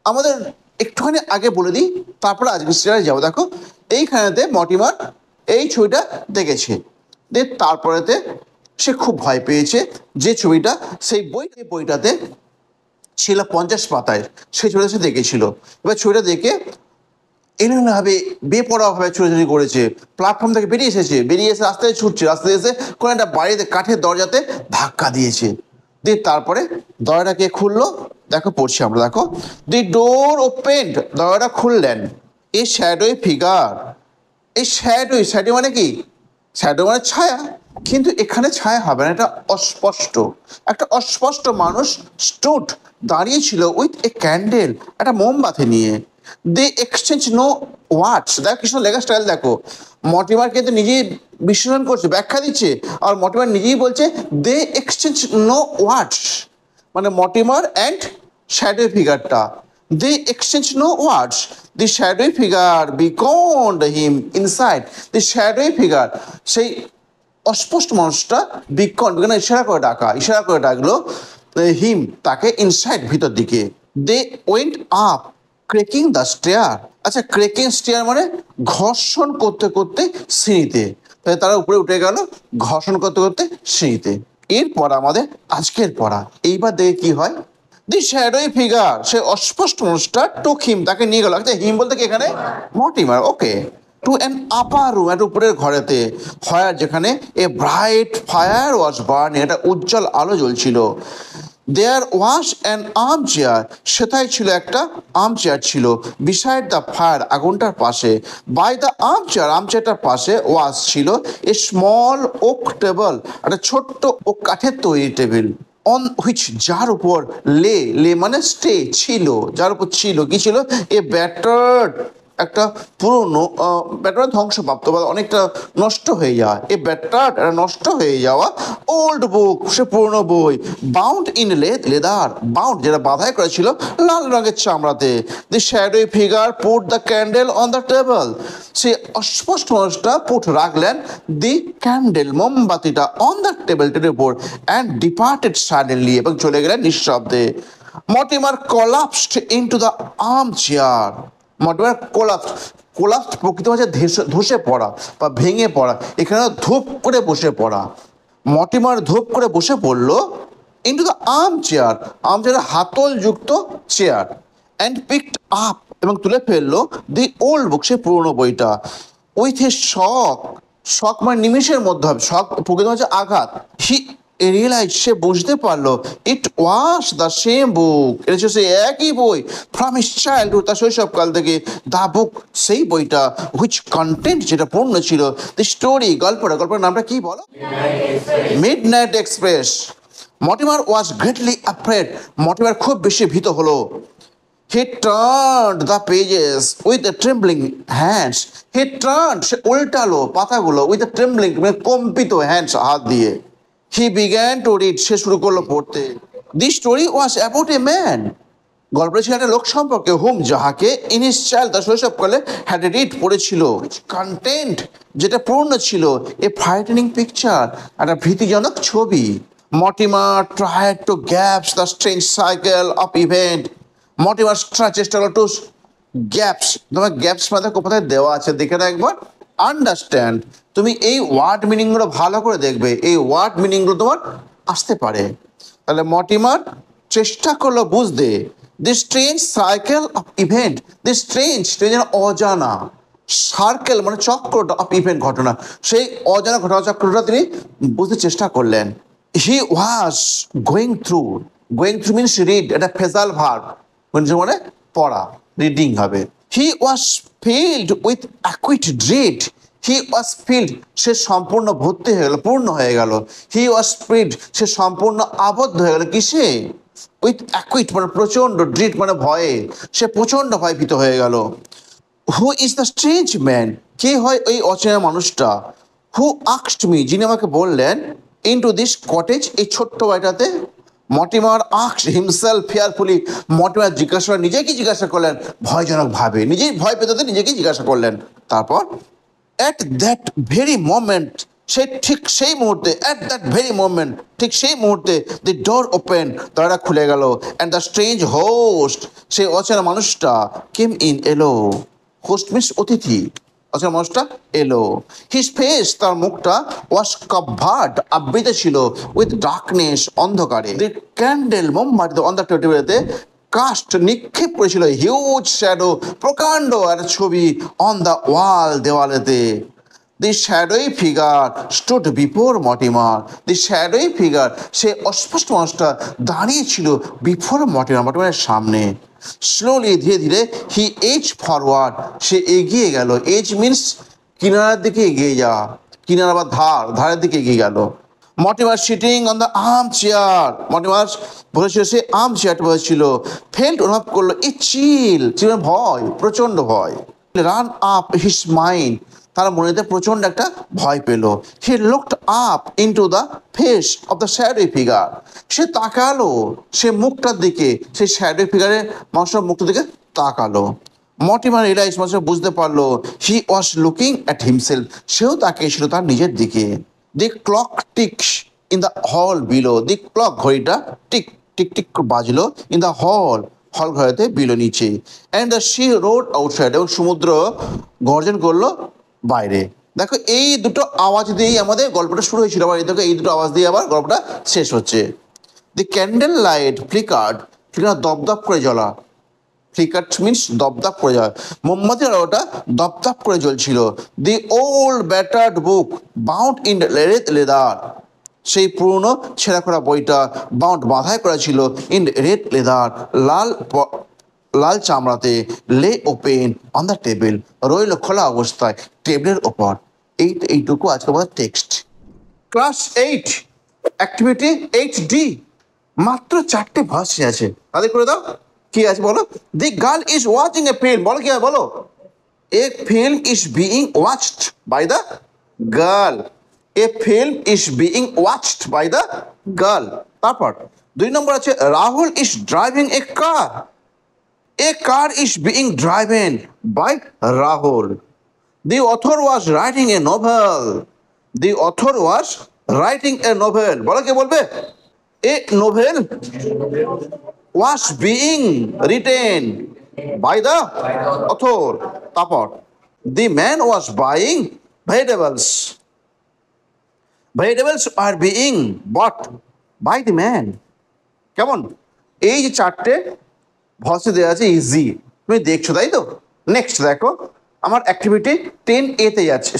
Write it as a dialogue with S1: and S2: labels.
S1: আমাদের একটুখানি আগে বলে দিই, তারপরে আজকে স্টোরিতে যাবো। দেখো এইখানেতে মর্টিমার এই ছবিটা দেখেছে, তারপরেতে সে খুব ভয় পেয়েছে। যে ছবিটা সেই বইটাতে ছিল 50 পাতায়, সেই ছবিটা সে দেখেছিল। এবার ছবিটা দেখে এলোমেলোভাবে বেপরোয়াভাবে ছোটাছুটি করেছে, প্ল্যাটফর্ম থেকে বেরিয়ে এসে রাস্তায় ছুটছে, রাস্তায় এসে কোনো একটা বাড়িতে কাঠের দরজাতে ধাক্কা দিয়েছে। তারপরে দরজাটাকে খুললো, দেখো পড়ছি আমরা, দেখো দি ডোর ওপেন্ড, দরজাটা খুললেন। এ শ্যাডোই ফিগার, এই শ্যাডো মানে কি? শ্যাডো মানে ছায়া, কিন্তু এখানে ছায়া হবে না, এটা অস্পষ্ট। একটা অস্পষ্ট মানুষ স্টুড, দাঁড়িয়েছিল উইথ এ ক্যান্ডেল, একটা মোমবাতি নিয়ে। দে এক্সচেঞ্জ নো ওয়ার্ডস, দেখো কৃষ্ণ লেখা স্টাইল দেখো। মর্টিমার কিন্তু নিজেই বিশ্লেষণ করছে, ব্যাখ্যা দিচ্ছে, আর মর্টিমার নিজেই বলছে দে এক্সচেঞ্জ নো ওয়ার্ডস, মানে মর্টিমার অ্যান্ড শ্যাডো ফিগারটা। They exchange no words, the shadow figure beckoned him inside. The shadow figure, সেই অস্পষ্ট মানুষটা বিকন্ড, ইশারা করে ডাকলো হিম, তাকে ইনসাইড, ভিতর দিকে। They went up creaking the stair. আচ্ছা, ক্রেকিং স্টেয়ার মানে ঘর্ষণ করতে করতে সিঁড়িতে, তাই তারা উপরে উঠে গেল ঘর্ষণ করতে করতে সিঁড়িতে। এরপর আমাদের আজকের পড়া, এইবার দেখে কি হয়। দি শ্যাডোই ফিগার, সে অস্পষ্ট মানুষটা টুক হিম, তাকে নিয়ে গেল। আচ্ছা, হিম বলতে কি এখানে? Mortimer. Okay, to an upper room, একটা উপরের ঘরেতে, ফায়ার, যেখানে a bright fire was burning, একটা উজ্জ্বল আলো জ্বলছিল। There was an armchair, সেটাই ছিল একটা আর্ম চেয়ার ছিল। বিসাইড দ্য ফায়ার, আগুনটার পাশে। বাই দ্য আর্ম চেয়ারটার পাশে ওয়াজ ছিল এ স্মল ওক টেবল, একটা ছোট্ট ও কাঠের তৈরি টেবিল। অন হুইচ, যার উপর লে মানে স্টে, ছিল, যার উপর ছিল কি ছিল? এ ব্যাটার্ড, একটা পুরনো, ব্যাটার ধ্বংসপ্রাপ্ত বা অনেকটা নষ্ট হয়ে যাওয়া, এ ব্যাটার্ড, নষ্ট হয়ে যাওয়া ওল্ড বুক, সে পুরনো বই। বাউন্ড ইন লেদার, বাউন্ড যেটা বাঁধাই করেছিল লাল রঙের চামড়াতে। The shadow figure put the candle on the table, সে অস্পষ্ট মানুষটা রাখলেন দি ক্যান্ডেল, মোমবাতিটা, অন দ্য টেবিলটির উপর, অ্যান্ড ডিপার্টেড সাডেনলি, এবং চলে গেলেন নিঃশব্দে। Mortimer collapsed into the arm chair. Mortimer collapse প্রকৃত ভাষায় ধসে পড়া বা ভেঙে পড়া, এখানে ধূপ করে বসে পড়া। মর্টিমার ধূপ করে বসে পড়লো ইনটু দ্য আর্ম চেয়ার, হাতল যুক্ত চেয়ার, অ্যান্ড পিকড আপ, এবং তুলে ফেললো দি ওল্ড বুক, সে পুরনো বইটা। উইথ এ শক মানে নিমিষের মধ্যে হবে, শক প্রকৃত হচ্ছে আঘাত। হি রিয়েলাইজ, সে বুঝতে পারলো, ইট ওয়াজ দ্য সেম বুক, এটা হচ্ছে সেই একই বই, ফ্রম হিজ চাইল্ডহুড, তার শৈশবকাল থেকে। দ্য বুক, সেই বইটা, হুইচ কন্টেন্ট, যেটা পূর্ণ ছিল, দি স্টোরি, গল্পের নামটা কি বলো? Midnight express. মর্টিমার ওয়াজ গ্রেটলি অ্যাফ্রেড, মর্টিমার খুব বেশি ভীত হলো। He turned the pages with a trembling hands. He turned, সে উল্টালো পাতাগুলো, with a trembling, মানে কম্পিত hands, হাত দিয়ে। He began to read, সে শুরু করলো পড়তে। This story was about a man, গল্পটা ছিল একটা লোক সম্পর্কে, হুম, যাহাকে ইন হিজ চাইল্ড, তার শৈশবকালে, হ্যাড রিড, পড়েছিল। কন্টেন্ট, যেটা পূর্ণ ছিল, এ ফ্রাইটেনিং পিকচার, একটা ভীতিজনক ছবি। Mortimer tried to gaps the strange cycle of event. Mortimer চেষ্টা করলো টু গ্যাপস, তোমার গ্যাপস মানে কোথায় দেওয়া আছে দেখে না একবার। আন্ডারস্ট্যান্ড, তুমি এই ওয়ার্ড মিনিংগুলো ভালো করে দেখবে, এই ওয়ার্ড মিনিংগুলো তোমার আসতে পারে। তাহলে মর্টিমার চেষ্টা করলো বুঝতে। The strange cycle of event, the strange অজানা, সার্কেল মানে চক্রটা, অফ ইভেন্ট ঘটনা, সেই অজানা ঘটনা চক্রটা তিনি বুঝতে চেষ্টা করলেন। He was going through means read, এটা ফেজাল ভার্ব, মানে পড়া, রিডিং হবে। He was filled with acute dread, he was filled, সে সম্পূর্ণ ভর্তি হয়ে গেল, পূর্ণ হয়ে গেল। হি ওয়াজ ফিল্ড, সে সম্পূর্ণ আবদ্ধ হয়ে গেল, কিসে? উইথ অ্যাকুইট মানে প্রচণ্ড, ড্রিড মানে ভয়ে, সে প্রচণ্ড ভয়ভীত হয়ে গেল। Who is the strange man, কে হয় ওই অচেনা মানুষটা? হু আস্কড মি, যিনি আমাকে বললেন, ইনটু দিস কটেজ, এই ছোট্ট বাড়িটাতে। মর্টিমার আস্কড হিমসেলফ ফিয়ারফুলি, মর্টিমার নিজেকে জিজ্ঞাসা করলেন ভয়জনক ভাবে, নিজেই ভয় পেতে নিজেকে জিজ্ঞাসা করলেন। তারপর, অ্যাট দ্যাট ভেরি মোমেন্ট, সে ঠিক সেই মুহূর্তে, অ্যাট দ্যাট ভেরি মোমেন্ট, ঠিক সেই মুহূর্তে দি ডোর ওপেন, দরজা খুলে গেল, অ্যান্ড দ্য স্ট্রেঞ্জ হোস্ট, সেই অচেনা মানুষটা কেম ইন, এলো। হোস্ট মিনস অতিথি, অচেনা মানুষটা এলো। হিজ ফেস, তার মুখটা, ওয়াজ কভার্ড, আবৃত ছিল, উইথ ডার্কনেস, অন্ধকারে। দি ক্যান্ডেল, মোমবাতি অন দ্য টেবিলেতে কাস্ট, নিক্ষেপ করেছিল, হিউজ শ্যাডো, প্রকাণ্ড আর ছবি, অন দ্য ওয়াল, দেওয়ালেতে। The shadowy figure stood before Mortimer, the shadowy figure, সে অস্পষ্ট মানুষটা দাঁড়িয়েছিল বিফোর মর্টিমার, মর্টিমারের সামনে। স্লোলি, ধীরে ধীরে, হি এজ ফরওয়ার্ড, সে এগিয়ে গেল। এজ মিনস কিনারার দিকে এগিয়ে যাওয়া, কিনারা বা ধারের দিকে এগিয়ে গেল। Mortimer sitting on the arm chair, Mortimer বসেছিল, সে আর্ম চেয়ারটা বসেছিল। ফেল্ট, অনুভব করলো, এ চিল, ভয়, প্রচণ্ড ভয়। রান আপ হিস মাইন্ড, তার মনেতে প্রচণ্ড একটা ভয় পেল। He looked up into the face of the shadow figure, সে তাকালো, সে মুখটার দিকে, সেই শ্যাডো ফিগারের মানুষটার মুখটার দিকে তাকালো। মর্টিমার রিয়ালাইজ, মানুষটা বুঝতে পারলো, he was looking at himself, সেও তাকিয়েছিল তার নিজের দিকে। The clock ticks in the hall below, the clock, ঘড়িটা টিক টিক টিক বাজলো, ইন দ্য হল, হল ঘরেতে বিলো, নিচে। And the sea roared outside, এবং সমুদ্র গর্জন করলো বাইরে। দেখো এই দুটো আওয়াজ দিয়েই আমাদের গল্পটা শুরু হয়েছিল, আবার এই দেখো এই দুটো আওয়াজ দিয়ে আবার গল্পটা শেষ হচ্ছে। দি ক্যান্ডেল লাইট ফ্লিকার্ড, ফ্লিকার দপদপ করে জ্বলা, ফ্লিকার্ড মিনস দপদপ করে জ্বলা, মোমবাতির আলোটা দপদপ করে জ্বলছিল। The old battered book bound in red leather, সেই পুরনো ছেঁড়াখোড়া বইটা বাউন্ড, বাঁধাই করা ছিল, ইন রেড লেদার, লাল চামড়াতে, lay open on the table, রইল খোলা অবস্থায় টেবিলের ওপর। এইটুকু আজকে আমাদের টেক্সট। ক্লাস 8 অ্যাক্টিভিটি 8D, মাত্র 4টে ভার্সে আছে, তাদের করে দাও। কি আছে বলো? The girl is watching a film, বলো কি হয় বলো? A film is being watched by the girl, a film is being watched by the girl. তারপর 2 নম্বর আছে, Rahul is driving a car, a car is being driven by Rahul. The author was writing a novel. The author was writing a novel. বলো কে বলবে? A novel was being written by the author. তারপর the man was buying vegetables. Vegetables are being bought by the man. কেমন? এই যে 4টে ভসে দেওয়া আছে, easy, তুমি দেখছো তাই তো। নেক্সট দেখো, আমার অ্যাক্টিভিটি 10A তে যাচ্ছে।